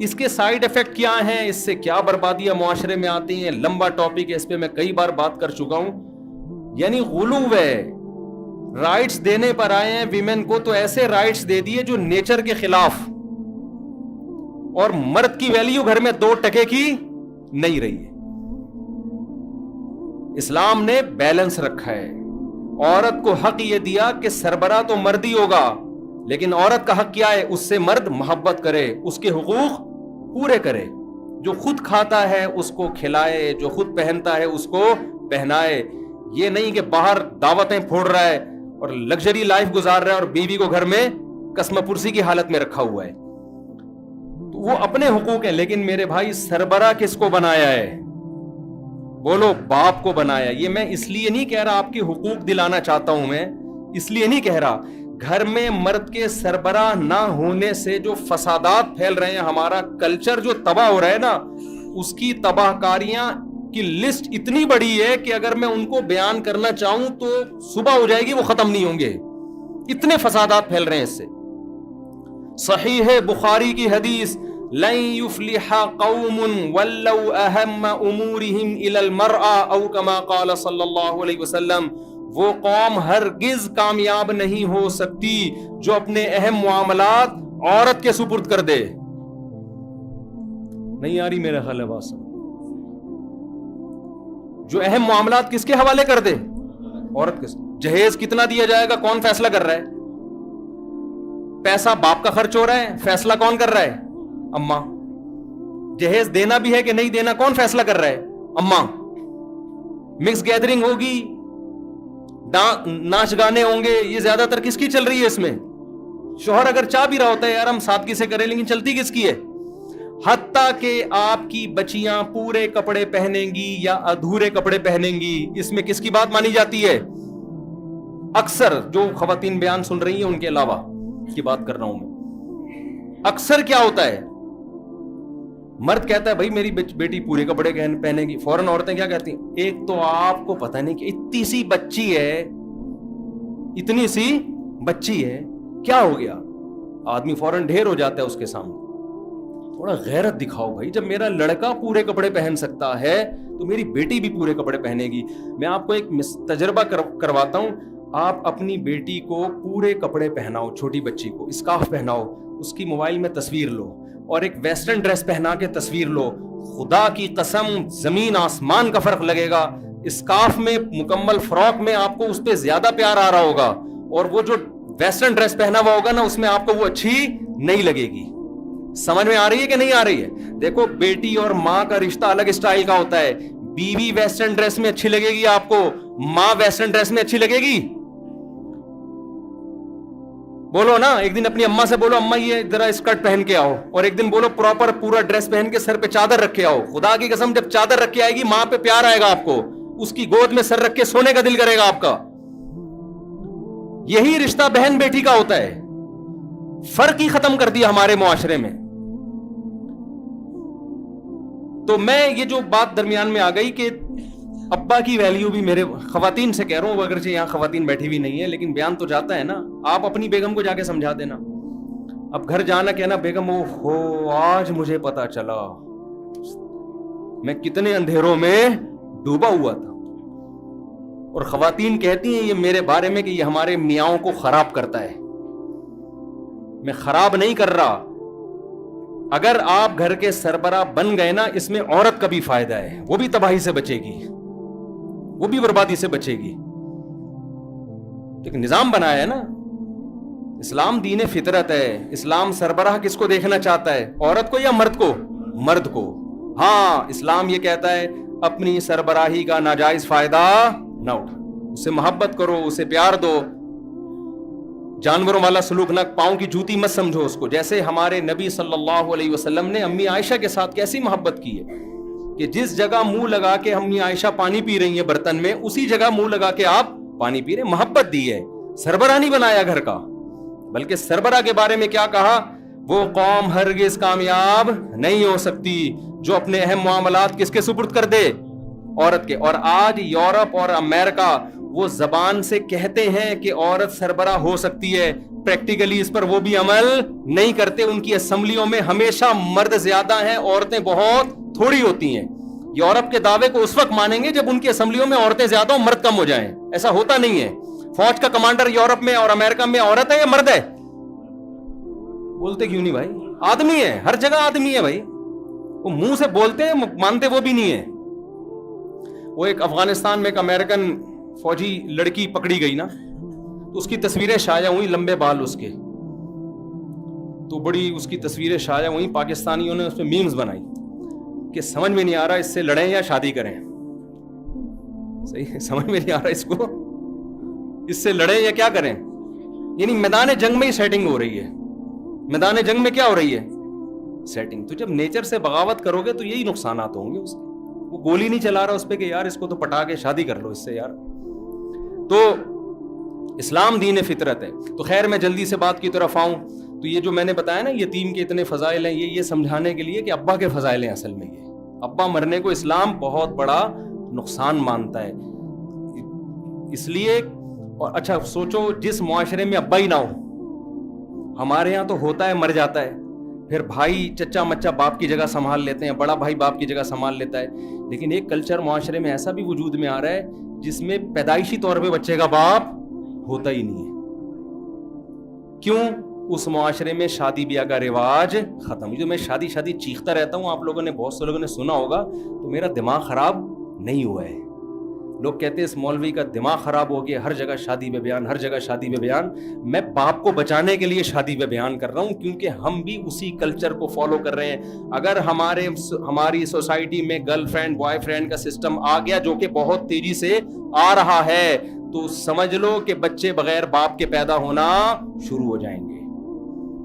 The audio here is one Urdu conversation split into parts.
اس کے سائیڈ افیکٹ کیا ہیں, اس سے کیا بربادیاں معاشرے میں آتی ہیں, لمبا ٹاپک ہے, اس پہ میں کئی بار بات کر چکا ہوں. یعنی غلو ہے, رائٹس دینے پر آئے ہیں ویمن کو, تو ایسے رائٹس دے دیے جو نیچر کے خلاف, اور مرد کی ویلیو گھر میں 2 ٹکے کی نہیں رہی ہے. اسلام نے بیلنس رکھا ہے. عورت کو حق یہ دیا کہ سربراہ تو مرد ہی ہوگا, لیکن عورت کا حق کیا ہے, اس سے مرد محبت کرے, اس کے حقوق پورے کرے. جو خود کھاتا ہے اس کو کھلائے, جو خود پہنتا ہے اس کو پہنائے. یہ نہیں کہ باہر دعوتیں پھوڑ رہا ہے اور لگژری لائف گزار رہا ہے اور بیوی کو گھر میں قسم پرسی کی حالت میں رکھا ہوا ہے. تو وہ اپنے حقوق ہیں, لیکن میرے بھائی سربراہ کس کو بنایا ہے؟ بولو, باپ کو بنایا. یہ میں اس لیے نہیں کہہ رہا آپ کے حقوق دلانا چاہتا ہوں, میں اس لیے نہیں کہہ رہا. گھر میں مرد کے سربراہ نہ ہونے سے جو فسادات پھیل رہے ہیں, ہمارا کلچر جو تباہ ہو رہا ہے نا, اس کی تباہ کاریاں کی لسٹ اتنی بڑی ہے کہ اگر میں ان کو بیان کرنا چاہوں تو صبح ہو جائے گی, وہ ختم نہیں ہوں گے. اتنے فسادات پھیل رہے ہیں اس سے. صحیح بخاری کی حدیث, لن يفلح قوم ولوا اہم امورهم الى المرأة او كما قال صلی اللہ علیہ وسلم, وہ قوم ہرگز کامیاب نہیں ہو سکتی جو اپنے اہم معاملات عورت کے سپرد کر دے. نہیں آ رہی میرا خیال ہے بات؟ جو اہم معاملات کس کے حوالے کر دے؟ عورت کے. جہیز کتنا دیا جائے گا کون فیصلہ کر رہا ہے؟ پیسہ باپ کا خرچ ہو رہا ہے, فیصلہ کون کر رہا ہے؟ اماں. جہیز دینا بھی ہے کہ نہیں دینا کون فیصلہ کر رہا ہے؟ اماں. مکس گیدرنگ ہوگی, ناچ گانے ہوں گے, یہ زیادہ تر کس کی چل رہی ہے اس میں؟ شوہر اگر چاہ بھی رہا ہوتا ہے یار ہم سادگی سے کریں, لیکن چلتی کس کی ہے؟ حتیٰ کہ آپ کی بچیاں پورے کپڑے پہنیں گی یا ادھورے کپڑے پہنیں گی, اس میں کس کی بات مانی جاتی ہے؟ اکثر جو خواتین بیان سن رہی ہیں ان کے علاوہ کی بات کر رہا ہوں میں. اکثر کیا ہوتا ہے, مرد کہتا ہے بھائی میری بیٹی پورے کپڑے پہنے گی, فوراً عورتیں کیا کہتی ہیں, ایک تو آپ کو پتہ نہیں کہ اتنی سی بچی ہے, اتنی سی بچی ہے, کیا ہو گیا؟ آدمی فوراً ڈھیر ہو جاتا ہے اس کے سامنے. تھوڑا غیرت دکھاؤ بھائی, جب میرا لڑکا پورے کپڑے پہن سکتا ہے تو میری بیٹی بھی پورے کپڑے پہنے گی. میں آپ کو ایک تجربہ کرواتا ہوں. آپ اپنی بیٹی کو پورے کپڑے پہناؤ, چھوٹی بچی کو اسکارف پہناؤ, اس کی موبائل میں تصویر لو اور ایک ویسٹرن ڈریس پہنا کے تصویر لو, خدا کی قسم زمین آسمان کا فرق لگے گا. اسکارف میں مکمل فراک میں آپ کو اس پہ زیادہ پیار آ رہا ہوگا, اور وہ جو ویسٹرن ڈریس پہنا ہوا ہوگا نا اس میں آپ کو وہ اچھی نہیں لگے گی. سمجھ میں آ رہی ہے کہ نہیں آ رہی ہے؟ دیکھو, بیٹی اور ماں کا رشتہ الگ اسٹائل کا ہوتا ہے. بیوی ویسٹرن ڈریس میں اچھی لگے گی آپ کو, ماں ویسٹرن ڈریس میں اچھی لگے گی؟ بولو نا, ایک دن اپنی اماں سے بولو اماں یہ ذرا اسکرٹ پہن کے آؤ, اور ایک دن بولو پراپر پورا ڈریس پہن کے سر پہ چادر رکھ کے آؤ. خدا کی قسم جب چادر رکھ کے آئے گی ماں پہ پیار آئے گا آپ کو, اس کی گود میں سر رکھ کے سونے کا دل کرے گا آپ کا. یہی رشتہ بہن بیٹی کا ہوتا ہے. فرق ہی ختم کر دیا ہمارے معاشرے میں. تو میں یہ جو بات درمیان میں آ گئی کہ ابا کی ویلیو بھی, میرے خواتین سے کہہ رہا ہوں, اگرچہ یہاں خواتین بیٹھی بھی نہیں ہے لیکن بیان تو جاتا ہے نا. آپ اپنی بیگم کو جا کے سمجھا دینا, اب گھر جانا کہنا بیگم ہو آج مجھے پتا چلا میں کتنے اندھیروں میں ڈوبا ہوا تھا. اور خواتین کہتی ہیں یہ میرے بارے میں کہ یہ ہمارے میاؤں کو خراب کرتا ہے. میں خراب نہیں کر رہا. اگر آپ گھر کے سربراہ بن گئے نا, اس میں عورت کا بھی فائدہ ہے, وہ بھی تباہی سے بچے گی, وہ بھی بربادی سے بچے گی. لیکن نظام بنایا ہے نا, اسلام دین فطرت ہے. اسلام سربراہ کس کو دیکھنا چاہتا ہے, عورت کو یا مرد کو؟ مرد کو. ہاں, اسلام یہ کہتا ہے اپنی سربراہی کا ناجائز فائدہ نہ اٹھا, اسے محبت کرو, اسے پیار دو. جانوروں والا سلوک نہ, پاؤں کی جوتی مت سمجھو اس کو. جیسے ہمارے نبی صلی اللہ علیہ وسلم نے امی عائشہ کے ساتھ کیسی محبت کی ہے کہ جس جگہ منہ لگا کے امی عائشہ پانی پی رہی ہیں برتن میں, اسی جگہ منہ لگا کے آپ پانی پی رہے. محبت دی ہے, سربراہ نہیں بنایا گھر کا. بلکہ سربراہ کے بارے میں کیا کہا, وہ قوم ہرگز کامیاب نہیں ہو سکتی جو اپنے اہم معاملات کس کے سپرد کر دے, عورت کے. اور آج یورپ اور امریکہ وہ زبان سے کہتے ہیں کہ عورت سربراہ ہو سکتی ہے, پریکٹیکلی اس پر وہ بھی عمل نہیں کرتے. ان کی اسمبلیوں میں ہمیشہ مرد زیادہ ہیں, عورتیں بہت تھوڑی ہوتی ہیں. یورپ کے دعوے کو اس وقت مانیں گے جب ان کی اسمبلیوں میں عورتیں زیادہ ہوں, مرد کم ہو جائیں. ایسا ہوتا نہیں ہے. فوج کا کمانڈر یورپ میں اور امریکہ میں عورت ہے یا مرد ہے؟ بولتے کیوں نہیں بھائی؟ آدمی ہے, ہر جگہ آدمی ہے بھائی. وہ منہ سے بولتے ہیں, مانتے وہ بھی نہیں ہے. وہ ایک افغانستان میں ایک امریکن فوجی لڑکی پکڑی گئی نا, تو اس کی تصویریں شائع ہوئی, لمبے بال اس کے, تو بڑی اس کی تصویریں شائع ہوئی. پاکستانیوں نے اس پہ میمز بنائی کہ سمجھ میں نہیں آ رہا اس سے لڑیں یا شادی کریں. صحیح ہے, سمجھ میں نہیں آ رہا اس کو, اس سے لڑیں یا کیا کریں. یعنی میدان جنگ میں ہی سیٹنگ ہو رہی ہے. میدان جنگ میں کیا ہو رہی ہے؟ سیٹنگ. تو جب نیچر سے بغاوت کرو گے تو یہی نقصانات ہوں گے اس کے. وہ گولی نہیں چلا رہا اس پہ کہ یار اس کو تو پٹا کے شادی کر لو اس سے یار. تو اسلام دین فطرت ہے. تو خیر میں جلدی سے بات کی طرف آؤں. تو یہ جو میں نے بتایا نا یتیم کے اتنے فضائل ہیں, یہ سمجھانے کے لیے کہ ابا کے فضائل ہیں اصل میں. یہ ابا مرنے کو اسلام بہت بڑا نقصان مانتا ہے. اس لیے, اور اچھا سوچو جس معاشرے میں ابا ہی نہ ہو, ہمارے یہاں تو ہوتا ہے مر جاتا ہے, پھر بھائی چچا مچا باپ کی جگہ سنبھال لیتے ہیں, بڑا بھائی باپ کی جگہ سنبھال لیتا ہے. لیکن ایک کلچر معاشرے میں ایسا بھی وجود میں آ رہا ہے جس میں پیدائشی طور پہ بچے کا باپ ہوتا ہی نہیں ہے. کیوں؟ اس معاشرے میں شادی بیاہ کا رواج ختم. جو میں شادی چیختا رہتا ہوں, آپ لوگوں نے, بہت سے لوگوں نے سنا ہوگا, تو میرا دماغ خراب نہیں ہوا ہے. لوگ کہتے ہیں اس مولوی کا دماغ خراب ہو گیا, ہر جگہ شادی پہ بیان, ہر جگہ شادی پہ بیان. میں باپ کو بچانے کے لیے شادی پہ بیان کر رہا ہوں, کیونکہ ہم بھی اسی کلچر کو فالو کر رہے ہیں. اگر ہماری سوسائٹی میں گرل فرینڈ بوائے فرینڈ کا سسٹم آ گیا, جو کہ بہت تیزی سے آ رہا ہے, تو سمجھ لو کہ بچے بغیر باپ کے پیدا ہونا شروع ہو جائیں گے.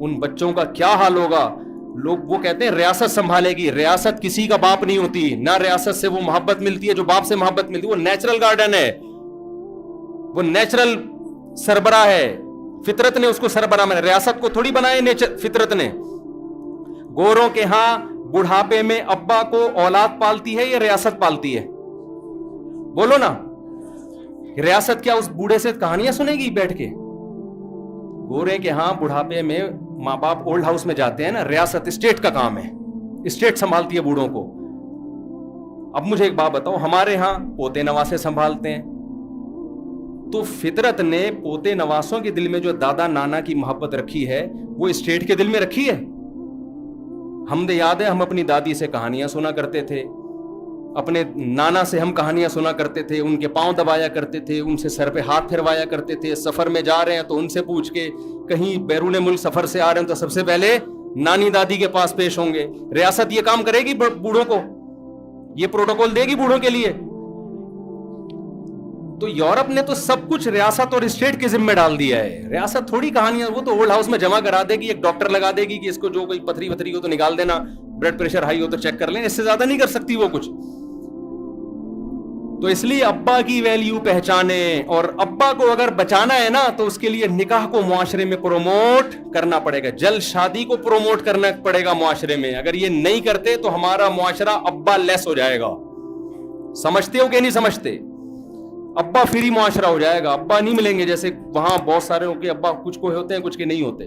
ان بچوں کا کیا حال ہوگا؟ لوگ وہ کہتے ہیں ریاست سنبھالے گی. ریاست کسی کا باپ نہیں ہوتی, نہ ریاست سے وہ محبت ملتی ہے جو باپ سے محبت ملتی ہے. وہ نیچرل گارڈن ہے, وہ نیچرل سربراہ ہے. فطرت نے اس کو سربراہ بنایا, ریاست کو تھوڑی بنائے فطرت نے. گوروں کے ہاں بڑھاپے میں ابا کو اولاد پالتی ہے یا ریاست پالتی ہے؟ بولو نا. ریاست کیا اس بوڑھے سے کہانیاں سنے گی بیٹھ کے؟ گورے کے ہاں بڑھاپے میں ماں باپ اولڈ ہاؤس میں جاتے ہیں نا, ریاست اسٹیٹ کا کام ہے, اسٹیٹ سنبھالتی ہے بوڑھوں کو. اب مجھے ایک بات بتاؤ, ہمارے ہاں پوتے نواسے سنبھالتے ہیں, تو فطرت نے پوتے نواسوں کے دل میں جو دادا نانا کی محبت رکھی ہے وہ اسٹیٹ کے دل میں رکھی ہے. ہم دے یاد ہے, ہم اپنی دادی سے کہانیاں سنا کرتے تھے, اپنے نانا سے ہم کہانیاں سنا کرتے تھے, ان کے پاؤں دبایا کرتے تھے, ان سے سر پہ ہاتھ پھروایا کرتے تھے. سفر میں جا رہے ہیں تو ان سے پوچھ کے, کہیں بیرون ملک سفر سے آ رہے ہیں تو سب سے پہلے نانی دادی کے پاس پیش ہوں گے. ریاست یہ کام کرے گی بوڑھوں کو, یہ پروٹوکول دے گی بوڑھوں کے لیے؟ تو یورپ نے تو سب کچھ ریاست اور اسٹیٹ کے ذمہ ڈال دیا ہے. ریاست تھوڑی کہانیاں, وہ تو اولڈ ہاؤس میں جمع کرا دے گی, ایک ڈاکٹر لگا دے گی کہ اس کو جو کوئی پتھری وتھری ہو تو نکال دینا, بلڈ پریشر ہائی ہو تو چیک کر لیں, اس سے زیادہ نہیں کر سکتی وہ کچھ. تو اس لیے ابا کی ویلیو پہچانے, اور ابا کو اگر بچانا ہے نا تو اس کے لیے نکاح کو معاشرے میں پروموٹ کرنا پڑے گا, جلد شادی کو پروموٹ کرنا پڑے گا معاشرے میں. اگر یہ نہیں کرتے تو ہمارا معاشرہ ابا لیس ہو جائے گا. سمجھتے ہو کہ نہیں سمجھتے؟ ابا فری معاشرہ ہو جائے گا, ابا نہیں ملیں گے. جیسے وہاں بہت سارے ہو کے ابا کچھ کو ہوتے ہیں, کچھ کے نہیں ہوتے.